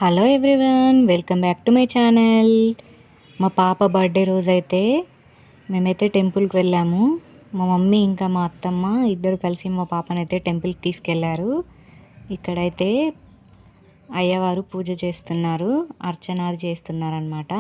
Hello everyone, welcome back to my channel. మా పాప birthday రోజైతే మేమైతే టెంపుల్కి వెళ్ళాము. మా మమ్మీ ఇంకా మా అత్తమ్మ ఇద్దరు కలిసి మా పాపనైతే టెంపుల్కి తీసుకెళ్లారు. ఇక్కడైతే అయ్యవారు పూజ చేస్తున్నారు, అర్చనాలు చేస్తున్నారనమాట.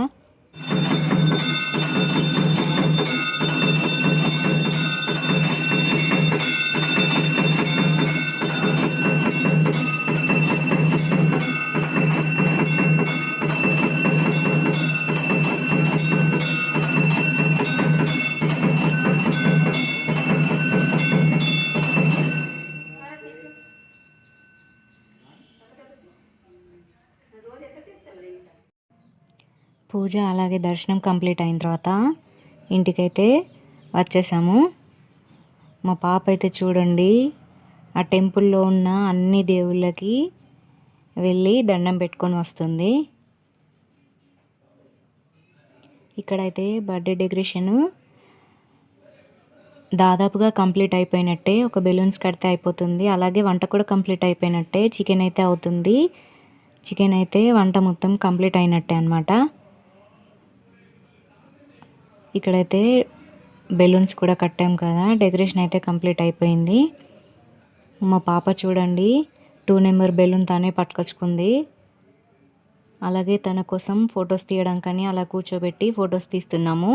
పూజ అలాగే దర్శనం కంప్లీట్ అయిన తర్వాత ఇంటికైతే వచ్చేసాము. మా పాప అయితే చూడండి, ఆ టెంపుల్లో ఉన్న అన్ని దేవుళ్ళకి వెళ్ళి దండం పెట్టుకొని వస్తుంది. ఇక్కడైతే బర్త్డే డెకరేషను దాదాపుగా కంప్లీట్ అయిపోయినట్టే. ఒక బెలూన్స్ కడితే అయిపోతుంది. అలాగే వంట కూడా కంప్లీట్ అయిపోయినట్టే. చికెన్ అయితే అవుతుంది. చికెన్ అయితే వంట మొత్తం కంప్లీట్ అయినట్టే అనమాట. ఇక్కడైతే బెలూన్స్ కూడా కట్టాం కదా, డెకరేషన్ అయితే కంప్లీట్ అయిపోయింది. మా పాప చూడండి 2 నెంబర్ బెలూన్ తానే పట్టుకొచ్చుకుంది. అలాగే తన కోసం ఫొటోస్ తీయడానికని అలా కూర్చోబెట్టి ఫొటోస్ తీస్తున్నాము.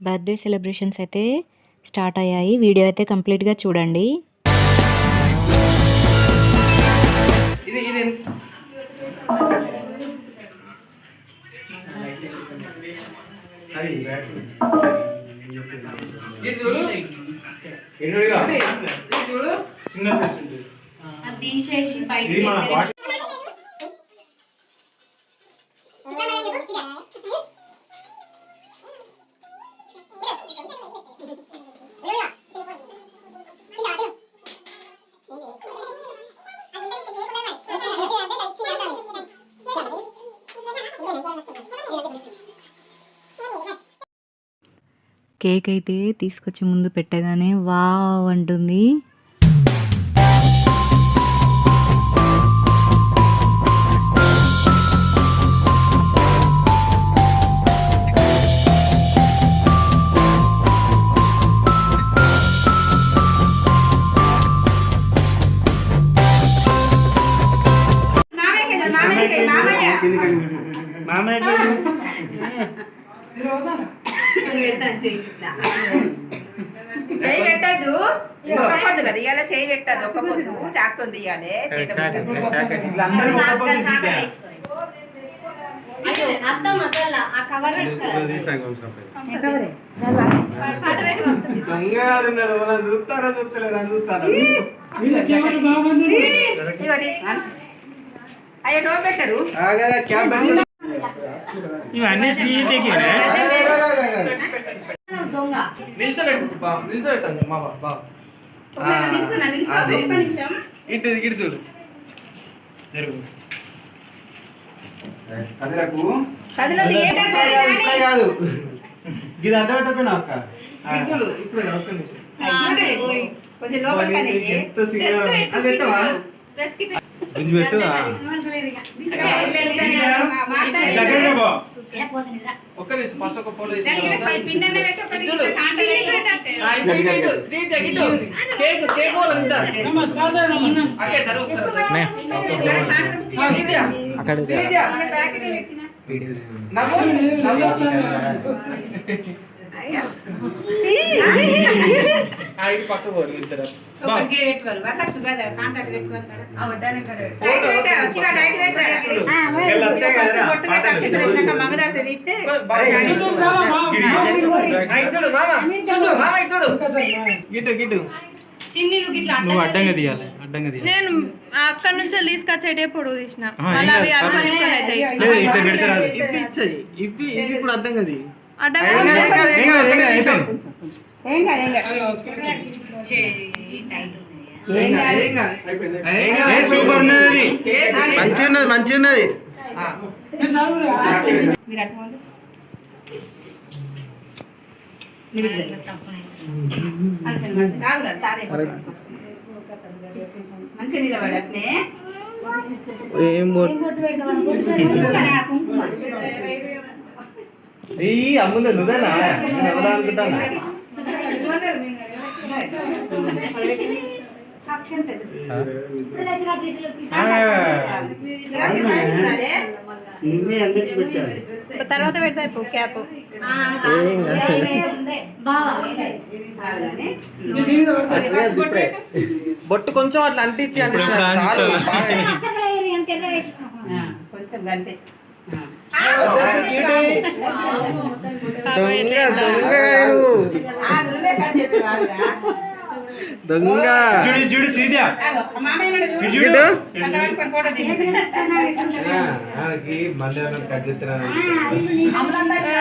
బర్త్డే సెలబ్రేషన్స్ అయితే స్టార్ట్ అయ్యాయి. వీడియో అయితే కంప్లీట్గా చూడండి. కేక్ అయితే తీసుకొచ్చి ముందు పెట్టగానే వావ్ అంటుంది. చేయి పెట్టద్దు, ఒక పొద్దు కదా ఇవాళ. చేయి పెట్టద్దు, ఒక పొద్దు చాకుతో తీయాలి. అయ్యో డో పెట్టరు ఇవన్నీ స్నేహితుడికి నిల్చోబెట్టండి మా బాబా. ఇటు ఇటు చూడు జరుగు. కదిలకు కాదు, ఇది అడ్డ పెట్టకపోయినా అక్క. ఇప్పుడు ఒక్క నిమిషం కొంచెం లోపలికి పెట్టు. ఒక్క నిమిషం ఫస్ట్ ఒక ఫోటో పక్క పోరు ఇద్దరు గిట్టు గిట్టు నువ్వు అడ్డంగా తీయాలి అడ్డంగా తీయాలి. నేను అక్కడ నుంచి తీసుకొచ్చేటే పొడుగు తీసిన మళ్ళీ అవి అక్కడ ఇక్కడ అవుతాయి. ఇట్లా పెడితే రాదు. ఇప్పుడు అర్థం కదా సూపర్ ఉన్నది, మంచిగా ఉన్నది, మంచిగా ఉన్నది. మంచి నిలబడట్నే ఈ అమ్ముంది నువ్వేనా ఎవరు అనుకుంటానా? తర్వాత పెడతా ఇప్పుడు క్యాప్ బొట్టు కొంచెం అట్లా అంటించి కొంచెం గంటే దొంగ చూడు చూడు శ్రీద్యా చూడు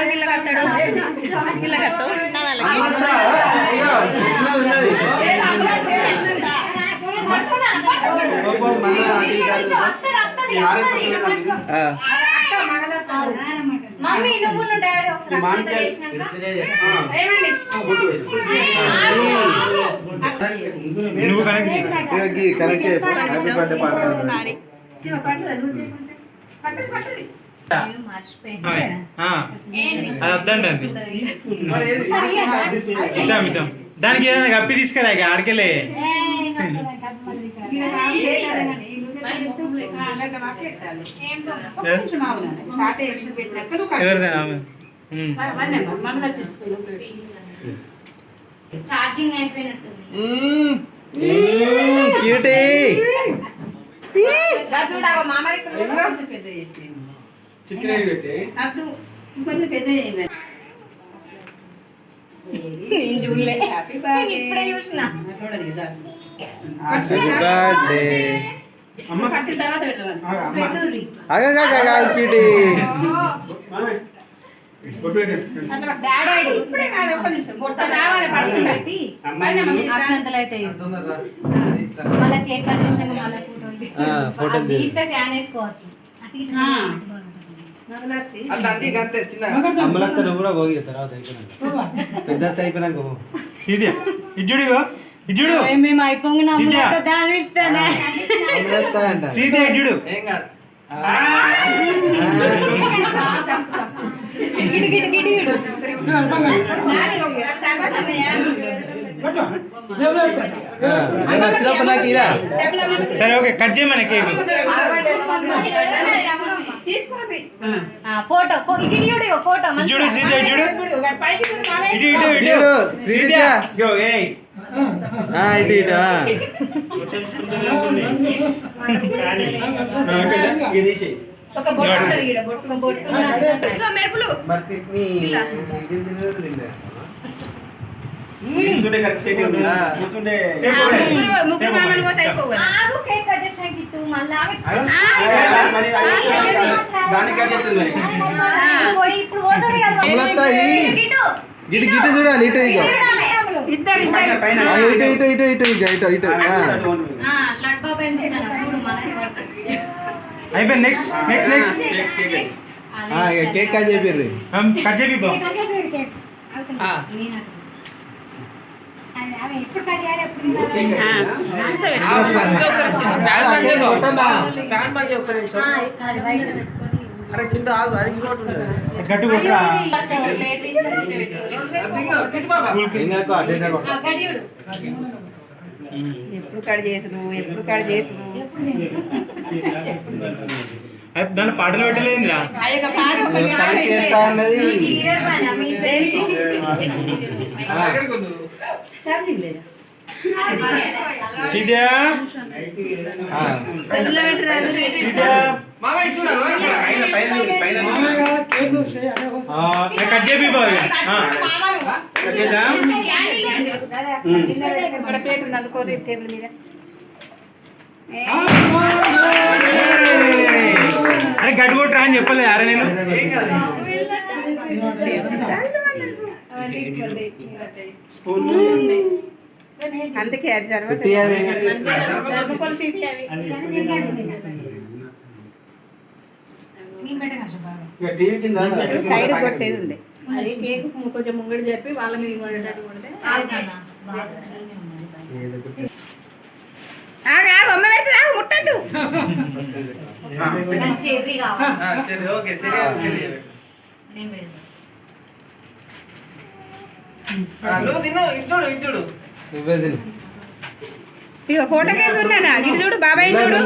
గిల్లకత్తాడు గిల్లకత్తావు నా వాళ్ళకి మమ్మీ నువ్వు డాడీ ఒకసారి నువ్వు కనెక్ట్ అది వద్దండి ఇద్దాం ఇద్దాం దానికి ఏదైనా కప్పి తీసుకురా ఇక ఆడికెళ్ళే ఎవరిదైనా ఛార్జింగ్ అయిపోయినట్టు కొంచెం పెద్ద ఇప్పుడే చూసిన డాడీ ఇప్పుడే కాదు ఒక్క నిమిషం బొట్ట అక్షంతలు అయితే మళ్ళీ కేక్ కట్ చేసినాక మళ్ళీ ఫోటో ఫ్యాన్ వేసుకోవచ్చు అమ్మలక్క నువ్వు కూడా పోగి తర్వాత అయిపోయినాక పెద్ద అయిపోయినాక సీదియా ఇడ్జుడు ఇడ్జుడు మేము అయిపోయిన సీదియా ఇడ్జుడు వచ్చినప్పుడు నాకు ఇరా సరే ఓకే కట్ చేయమని కేక్ ఫోటో ఫోటో చూడు శ్రీదేవి చూడు ఇటు ఇటు ఇటు ఇటు శ్రీదేవి యో ఏయ్ ఇటు ఇటు ఇది తీసేయ్ ఒక బొట్టు ఈడ బొట్టు మెరుపులు కూర్చుంటే కరెక్ట్ సెట్ ఉంటుంది కూర్చుంటే ముగ్గురు మామూలు పోతే అయిపోవు కదా. కేక్ కట్ చేసాక ఇటు మళ్ళీ దానికి కట్ చేస్తుంది మరి ఇప్పుడు పోతుంది కదా అమలత్త ఇటు గిట్టు చూడాలి ఇటు ఇక ఇద్దరు ఇద్దరు పైన ఇటు ఇటు ఇటు ఇటు ఇక ఇటు ఇటు లడ్ బాబా చూడు మనకి అయిపోయింది next next next cake cut చెప్పిర్రు కట్ చేయి బాబు అరే చింటూ ఆగు అది ఇంకోటి ఉండదు గట్టు కొట్టురా ఎప్పుడు కట్ చేసును ఎప్పుడు కట్ చేసును దాంట్లో పాటలు పెట్టలేదురా చేస్తా ఉన్నది శ్రీద్యా కట్ చేపి బాగా ప్లేట్ ఉంది అందుకోరి టేబుల్ మీద. అరే గడ్డి కొట్టరా అని చెప్పలే అరే నేను అందుకే అది జరగదు. టీవీ కింద సైడ్ కొట్టేది ఉండే. అది కేక్ కొంచెం ముంగడి చెప్పి వాళ్ళ మీద కొట్టేటట్టు కొడితే అమ్మ పెడితే నాకు ముట్టద్దు. ఓకే సరే నువ్వు తిను ఇచ్చుడు ఇచ్చుడు ఇక ఫోటో కేసు ఉన్నానా ఇది చూడు బాబాయ్ చూడు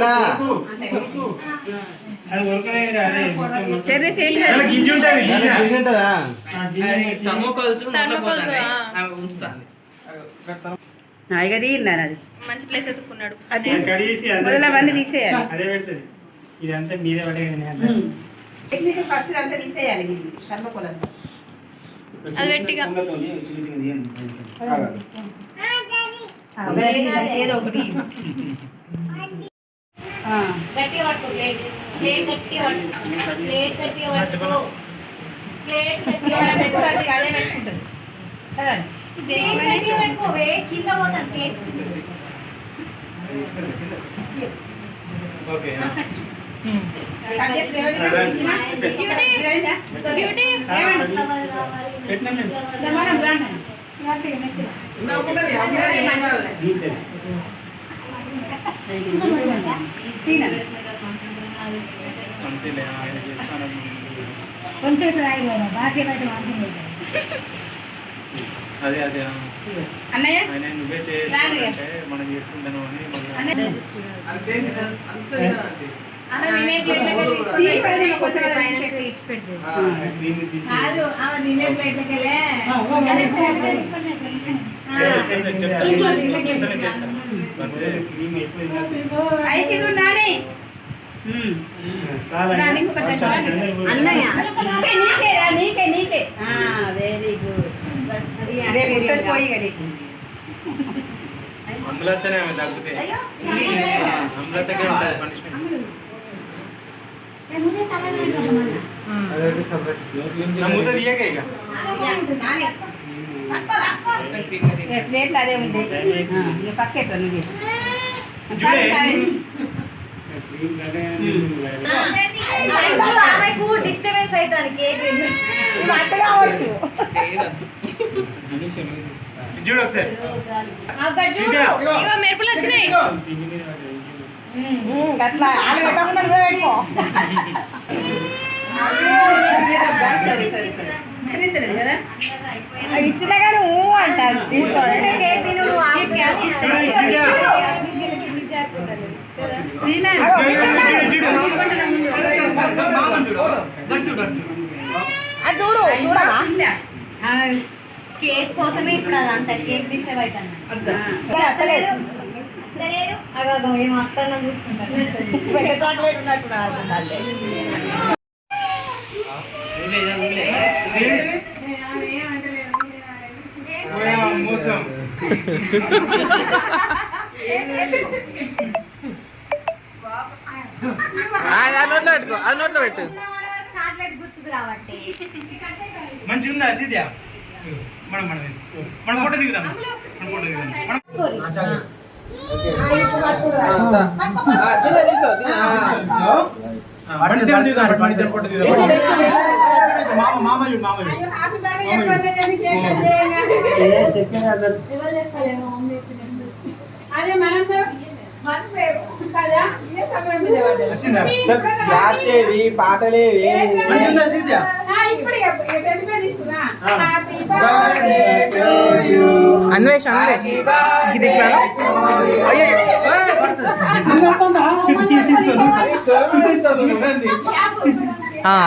చెర్రీ గింజ ఉంటుంది థర్మోకోల్స్ ఇక తీయిందని అది మంచి ప్లేస్ ఎత్తుకున్నాడు. మొదలు అవన్నీ తీసేయాలి. అదే పెడుతుంది ఇదంతా మీదే పడే ఫస్ట్ అంతా తీసేయాలి కర్మకొలం. అది పెట్టిగా ఏదో ఒకటి గట్టిగా పట్టుకో ప్లేట్ గట్టిగా పట్టుకో ప్లేట్ గట్టిగా పట్టుకో ప్లేట్ గట్టిగా పట్టుకో అది అదే పెట్టుకుంటుంది కదా. ప్లేట్ గట్టిగా పట్టుకో కింద పోతాను కేక్. ఓకే అంతేలే ఆయన చేస్తాను కొంచెం బాకీ బయట వాడుతుంది. అదే అదే అన్నయ్య ఆయన నువ్వే చేయాలంటే మనం చేసుకుంటాను అని కాదు ఆమె నేనే ప్లేట్లకెళ్ళే ఐకి చూడాలి. అన్నయ్య నీకే వెరీ గుడ్. రేపు పోయి కదా అమలతనే ఆమె తగ్గితే అమలతకే ఉంటుంది పనిష్మెంట్. మూత తీయకే ఇక ప్లేట్లు అదే ఉంది ఇక పక్కెట్టు నువ్వు చూడే డిస్టర్బెన్స్ అవుతుంది కేక్ అట్ట కావచ్చు. చూడు ఒకసారి ఇగో మెరుపులు వచ్చినాయి. అట్లా ఆలు పెట్టకుండా నువ్వే పెట్టుకో. కదా ఇచ్చిన కానీ అంటారు కేక్ తినుడు చూడు చూడవా కేక్ కోసమే ఇప్పుడు అదంతా కేక్ డిస్టర్బ్ అవుతాను ఏం అత్తన్న చూసుకుంటాను చాక్లెట్ ఉన్నట్టు మోసం నోట్లో పెట్టుకో అది నోట్లో పెట్టు చాక్లెట్ గుర్తుకు రావట్టే మంచిగా ఉందా సీద్యా మనం మనం మనం ఫోటో దిగుదాం మనం ఫోటో దిగుదాం అదే మనంతా పాటలేవి అన్వేష్ అన్వేష్ ఇది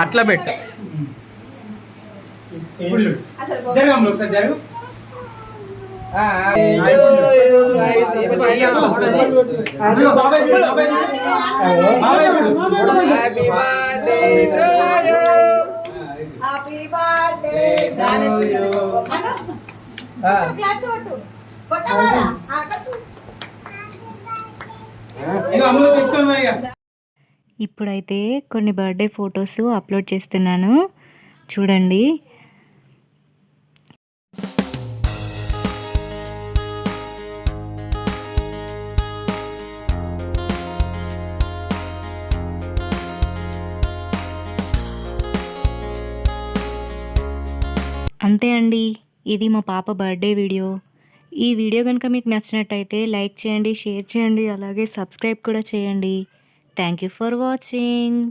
అట్లా పెట్ట ఇప్పుడు చూడు జరగమ్మ ఒకసారి జరుగు అందులో బాబాయ్ చూడు, బాబాయ్ చూడు. బాబాయ్ చూడు. ఇక అమ్ములు తీసుకొని పోయి ఇక. ఇప్పుడైతే కొన్ని బర్త్డే ఫొటోస్ అప్లోడ్ చేస్తున్నాను చూడండి. అంతే అండి, ఇది మా పాప బర్త్డే వీడియో. ఈ వీడియో కనుక మీకు నచ్చినట్టయితే లైక్ చేయండి, షేర్ చేయండి, అలాగే సబ్స్క్రైబ్ కూడా చేయండి. Thank you for watching.